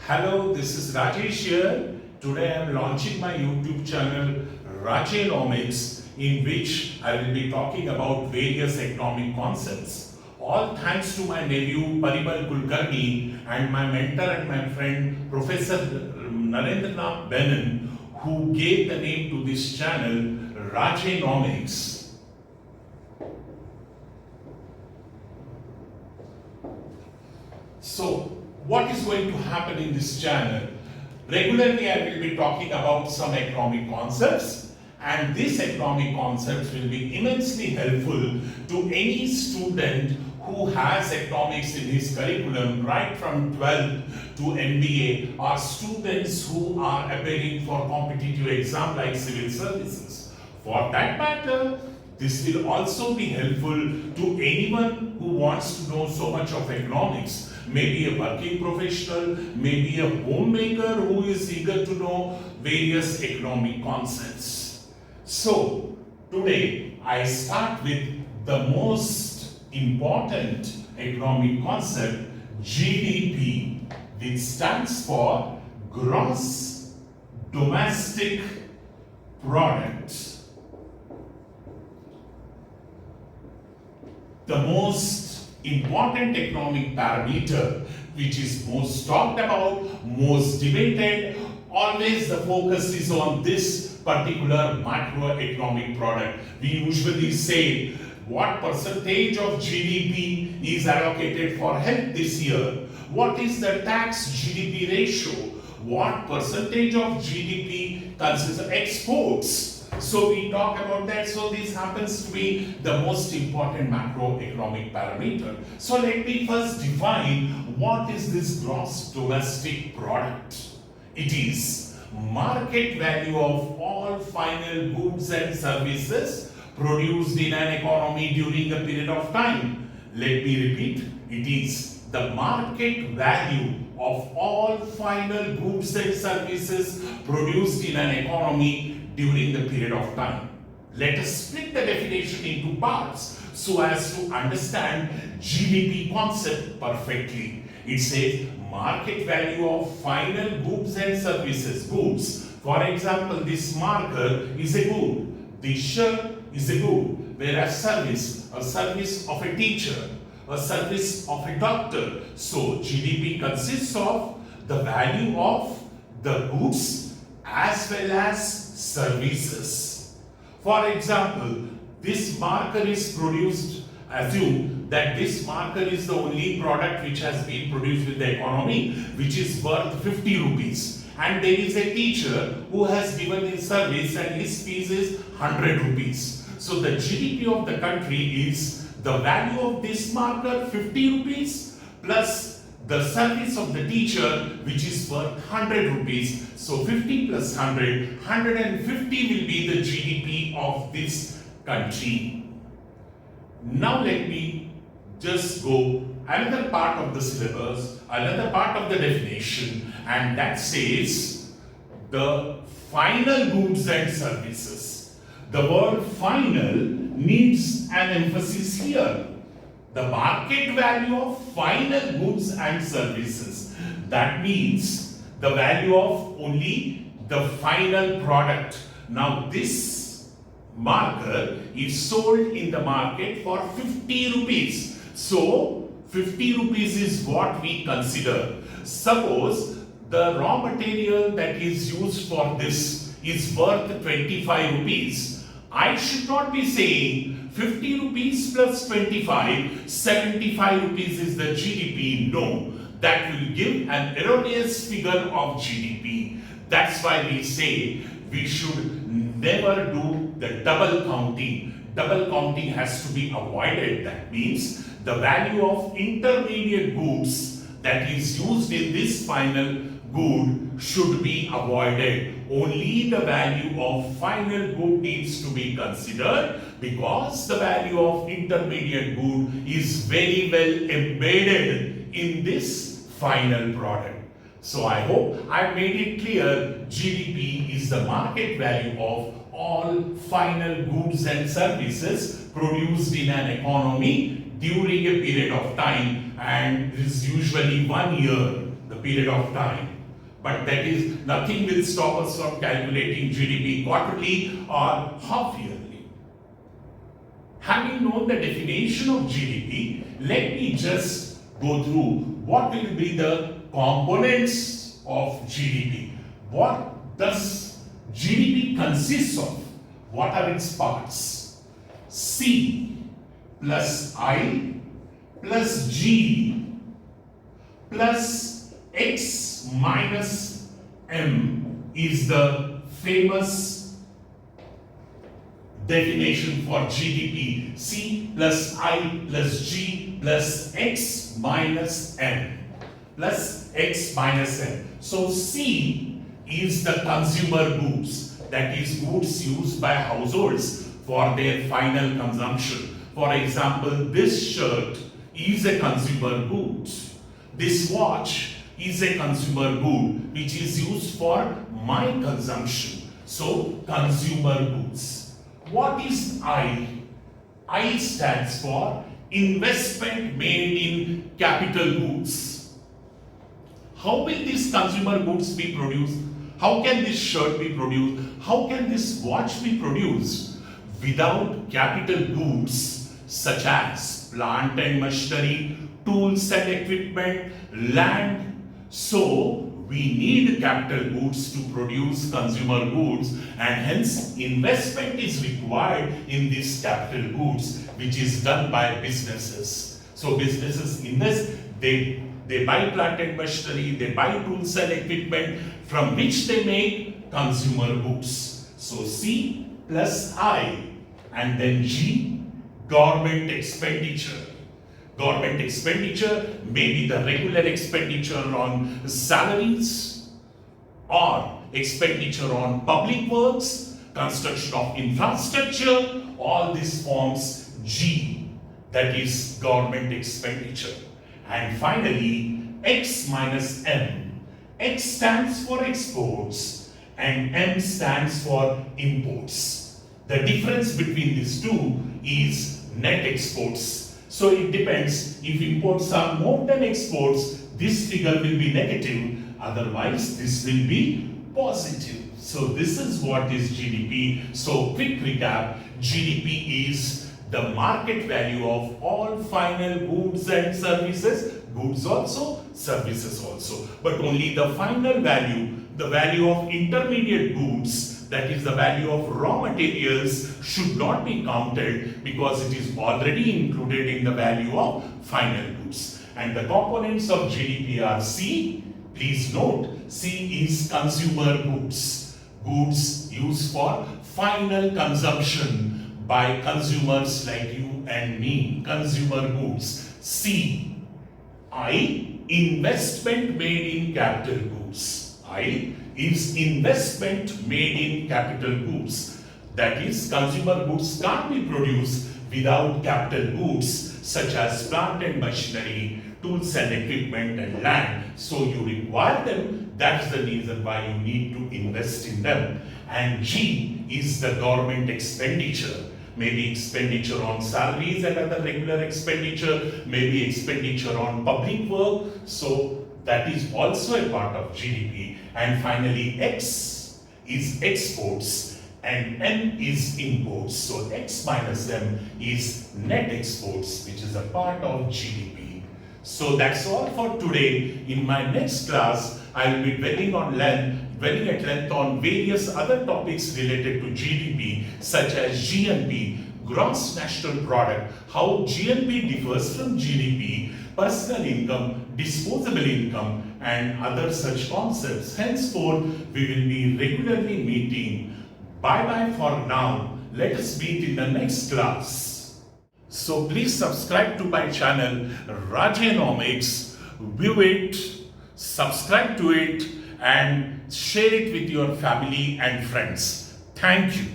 Hello, this is Rajesh here. Today I am launching my YouTube channel Rajenomics, in which I will be talking about various economic concepts. All thanks to my nephew Parimal Kulkarni and my mentor and my friend Professor Narendranath Benin, who gave the name to this channel Rajenomics. So, what is going to happen in this channel? Regularly I will be talking about some economic concepts, and these economic concepts will be immensely helpful to any student who has economics in his curriculum right from 12th to MBA, or students who are appearing for competitive exam like civil services. For that matter, this will also be helpful to anyone who wants to know so much of economics. Maybe a working professional, maybe a homemaker who is eager to know various economic concepts. So, today I start with the most important economic concept, GDP, which stands for Gross Domestic Product. The most important economic parameter which is most talked about, most debated, always the focus is on this particular macroeconomic product. We usually say what percentage of GDP is allocated for health this year, what is the tax GDP ratio, what percentage of GDP consists of exports. So we talk about that. So this happens to be the most important macroeconomic parameter. So let me first define what is this gross domestic product. It is market value of all final goods and services produced in an economy during a period of time. Let me repeat. It is the market value of all final goods and services produced in an economy during the period of time. Let us split the definition into parts so as to understand GDP concept perfectly. It says market value of final goods and services. Goods. For example, this marker is a good. This shirt is a good. Whereas service, a service of a teacher, a service of a doctor. So GDP consists of the value of the goods as well as services. For example, this marker is produced, assume that this marker is the only product which has been produced with the economy, which is worth 50 rupees. And there is a teacher who has given his service and his fees is 100 rupees. So the GDP of the country is the value of this marker 50 rupees plus the service of the teacher, which is worth 100 rupees. So 50 plus 100, 150 will be the GDP of this country. Now let me just go another part of the syllabus, another part of the definition, and that says the final goods and services. The word final needs an emphasis here. The market value of final goods and services. That means the value of only the final product. Now this marker is sold in the market for 50 rupees. So 50 rupees is what we consider. Suppose the raw material that is used for this is worth 25 rupees. I should not be saying 50 rupees plus 25, 75 rupees is the GDP. No, that will give an erroneous figure of GDP. That's why we say we should never do the double counting. Double counting has to be avoided. That means the value of intermediate goods that is used in this final good should be avoided. Only the value of final good needs to be considered, because the value of intermediate good is very well embedded in this final product. So I hope I made it clear. GDP is the market value of all final goods and services produced in an economy during a period of time, and is usually 1 year. the period of time. But that is, nothing will stop us from calculating GDP quarterly or half yearly. Having known the definition of GDP, let me just go through what will be the components of GDP. What does GDP consist of? What are its parts? C plus I plus G plus X minus M is the famous definition for GDP. C plus I plus G plus X minus M. Plus X minus M. So C is the consumer goods, that is goods used by households for their final consumption. For example, this shirt is a consumer good. This watch is a consumer good which is used for my consumption. So consumer goods. What is I? I stands for investment made in capital goods. How will these consumer goods be produced? How can this shirt be produced? How can this watch be produced without capital goods such as plant and machinery, tools and equipment, land? So we need capital goods to produce consumer goods, and hence investment is required in these capital goods, which is done by businesses. So businesses invest, they buy plant and machinery, they buy tools and equipment from which they make consumer goods. So C plus I, and then G, government expenditure. Government expenditure may be the regular expenditure on salaries or expenditure on public works, construction of infrastructure. All this forms G, that is government expenditure. And finally, X minus M. X stands for exports and M stands for imports. The difference between these two is net exports. So it depends, if imports are more than exports, this figure will be negative, otherwise this will be positive. So this is what is GDP. So quick recap, GDP is the market value of all final goods and services, goods also, services also, but only the final value, the value of intermediate goods, that is the value of raw materials, should not be counted because it is already included in the value of final goods. And the components of GDP are C. Please note, C is consumer goods, goods used for final consumption by consumers like you and me, consumer goods. C. I, investment made in capital goods. I is investment made in capital goods. That is, consumer goods can't be produced without capital goods such as plant and machinery, tools and equipment and land. So you require them. That's the reason why you need to invest in them. And G is the government expenditure. Maybe expenditure on salaries and other regular expenditure, maybe expenditure on public work. So that is also a part of GDP. And finally, X is exports and M is imports. So X minus M is net exports, which is a part of GDP. So that's all for today. In my next class, I will be dwelling at length on various other topics related to GDP, such as GNP, gross national product, how GNP differs from GDP, personal income, disposable income, and other such concepts. Henceforth, we will be regularly meeting. Bye-bye for now. Let us meet in the next class. So please subscribe to my channel, Rajenomics. View it, subscribe to it, and share it with your family and friends. Thank you.